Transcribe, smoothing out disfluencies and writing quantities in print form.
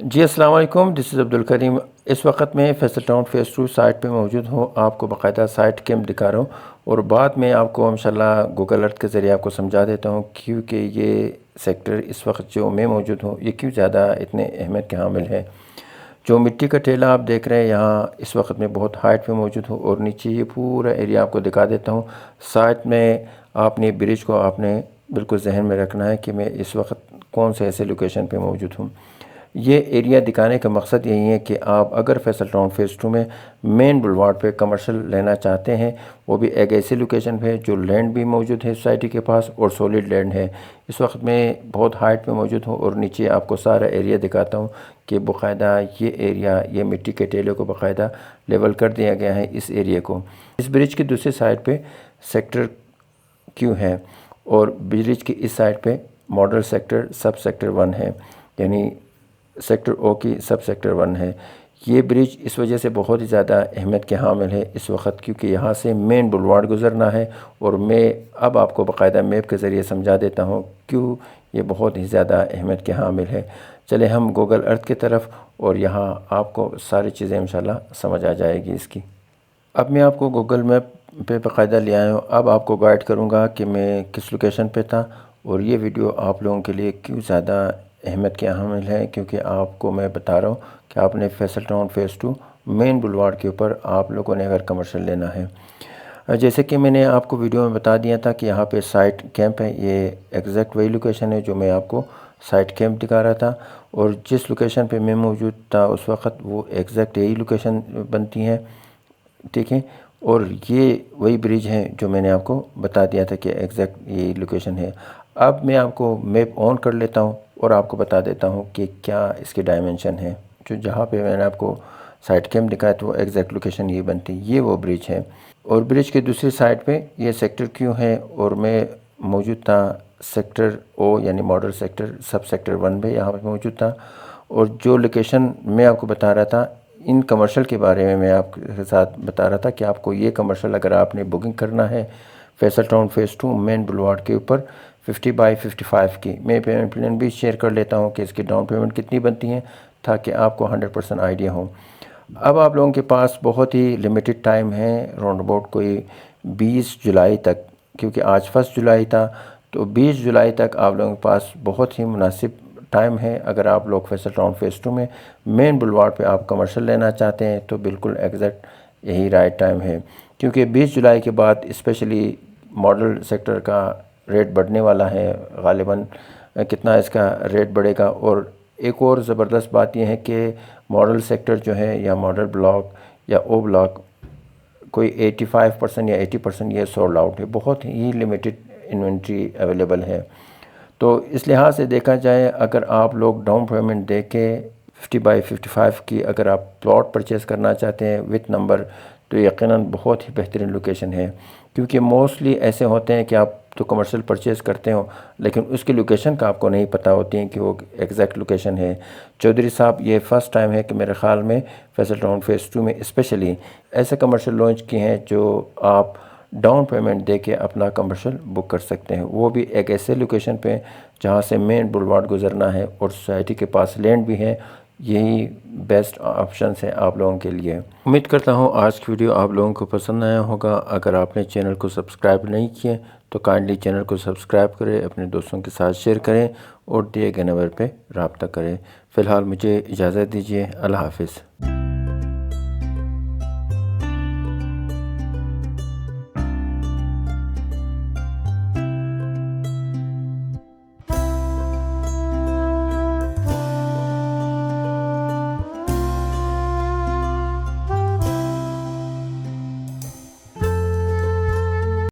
जी अस्सलाम वालेकुम, this is Abdul Karim. इस वक्त मैं फैसल टाउन फ़ेज़ 2 साइट पे मौजूद हूँ। आपको बाकायदा साइट कैंप दिखा रहा हूँ और बाद में आपको इंशाल्लाह गूगल अर्थ के ज़रिए आपको समझा देता हूँ क्योंकि ये सेक्टर इस वक्त जो मैं मौजूद हूँ ये क्यों ज़्यादा इतने अहमियत के हामिल है। जो मिट्टी का टीला आप देख रहे हैं यहाँ इस वक्त मैं बहुत हाइट पे मौजूद हूँ और नीचे ये पूरा एरिया आपको दिखा देता हूँ। साइट में आपने ब्रिज को आपने बिल्कुल जहन में रखना है कि मैं इस वक्त कौन से ऐसे लोकेशन पे मौजूद हूँ। ये एरिया दिखाने का मकसद यही है कि आप अगर फैसल टाउन फ़ेज़ 2 में मेन बुलवार्ड पे कमर्शियल लेना चाहते हैं, वो भी एक ऐसी लोकेशन पे जो लैंड भी मौजूद है सोसाइटी के पास और सॉलिड लैंड है। इस वक्त मैं बहुत हाइट पे मौजूद हूँ और नीचे आपको सारा एरिया दिखाता हूँ कि बाकायदा ये एरिया ये मिट्टी के टेले को बाकायदा लेवल कर दिया गया है इस एरिया को। इस ब्रिज की दूसरी साइड पे सेक्टर क्यों है और ब्रिज की इस साइड पे मॉडल सेक्टर सब सेक्टर 1 है, यानी सेक्टर ओ की सब सेक्टर 1 है। ये ब्रिज इस वजह से बहुत ही ज़्यादा अहमियत के हामिल है इस वक्त क्योंकि यहाँ से मेन बुलवार्ड गुज़रना है और मैं अब आपको बाकायदा मैप के ज़रिए समझा देता हूँ क्यों ये बहुत ही ज़्यादा अहमियत के हामिल है। चले हम गूगल अर्थ की तरफ और यहाँ आपको सारी चीज़ें इंशाल्लाह समझ आ जाएगी इसकी। अब मैं आपको गूगल मैप पे बाकायदा ले आया हूँ। अब आपको गाइड करूँगा कि मैं किस लोकेशन पे था और ये वीडियो आप लोगों के लिए क्यों ज़्यादा अहमियत के हामिल है क्योंकि आपको मैं बता रहा हूँ कि आपने Faisal town phase 2 main boulevard के ऊपर आप लोगों ने अगर कमर्शियल लेना है। जैसे कि मैंने आपको वीडियो में बता दिया था कि यहाँ पे साइट कैंप है, ये एग्जैक्ट वही लोकेशन है जो मैं आपको साइट कैंप दिखा रहा था और जिस लोकेशन पे मैं मौजूद था उस वक्त वो एग्जैक्ट यही लोकेशन बनती है, ठीक है। और ये वही ब्रिज है जो मैंने आपको बता दिया था कि एग्जैक्ट यही लोकेशन है। अब मैं आपको मैप ऑन कर लेता हूँ और आपको बता देता हूँ कि क्या इसके डायमेंशन है। जो जहाँ पे मैंने आपको साइट कैंप दिखाया तो वो एग्जैक्ट लोकेशन ये बनती है, ये वो ब्रिज है और ब्रिज के दूसरी साइड पे ये सेक्टर क्यों है और मैं मौजूद था सेक्टर ओ यानी मॉडल सेक्टर सब सेक्टर 1 पे यहाँ पे मौजूद था। और जो लोकेशन मैं आपको बता रहा था इन कमर्शियल के बारे में मैं आपके साथ बता रहा था कि आपको ये कमर्शियल अगर आपने बुकिंग करना है Faisal town phase 2 main boulevard के ऊपर 50 बाई 55 की, मैं पेमेंट प्लान भी शेयर कर लेता हूँ कि इसकी डाउन पेमेंट कितनी बनती है ताकि आपको 100% आइडिया हो। अब आप लोगों के पास बहुत ही लिमिटेड टाइम है, राउंड अबाउट कोई 20 जुलाई तक, क्योंकि आज 1 जुलाई था तो 20 जुलाई तक आप लोगों के पास बहुत ही मुनासिब टाइम है। अगर आप लोग फैसल टाउन फ़ेज़ 2 में मेन बुलवार्ड पे आप कमर्शियल लेना चाहते हैं तो बिल्कुल एग्जैक्ट यही राइट टाइम है क्योंकि 20 जुलाई के बाद स्पेशली मॉडल सेक्टर का रेट बढ़ने वाला है। ग़ालिबन कितना इसका रेट बढ़ेगा और एक और ज़बरदस्त बात यह है कि मॉडल सेक्टर जो है या मॉडल ब्लॉक या ओ ब्लॉक कोई 85% या 80% ये सोल्ड आउट है, बहुत ही लिमिटेड इन्वेंट्री अवेलेबल है। तो इस लिहाज से देखा जाए अगर आप लोग डाउन पेमेंट दे के 50 बाई 55 की अगर आप प्लॉट परचेज़ करना चाहते हैं विथ नंबर तो यकीनन बहुत ही बेहतरीन लोकेशन है क्योंकि मोस्टली ऐसे होते हैं कि आप तो कमर्शियल परचेज़ करते हो लेकिन उसकी लोकेशन का आपको नहीं पता होती है कि वो एग्जैक्ट लोकेशन है। चौधरी साहब ये फ़र्स्ट टाइम है कि मेरे ख़्याल में फैसल टाउन फ़ेज़ 2 में स्पेशली ऐसे कमर्शियल लॉन्च किए हैं जो आप डाउन पेमेंट दे के अपना कमर्शियल बुक कर सकते हैं, वो भी एक ऐसे लोकेशन पे जहाँ से मेन बुलवार्ड गुज़रना है और सोसाइटी के पास लैंड भी है। यही बेस्ट ऑप्शन है आप लोगों के लिए। उम्मीद करता हूँ आज की वीडियो आप लोगों को पसंद आया होगा। अगर आपने चैनल को सब्सक्राइब नहीं किए तो काइंडली चैनल को सब्सक्राइब करें, अपने दोस्तों के साथ शेयर करें और दिए गए नंबर पर रब्ता करें। फ़िलहाल मुझे इजाज़त दीजिए। अल्लाह हाफ़िज़।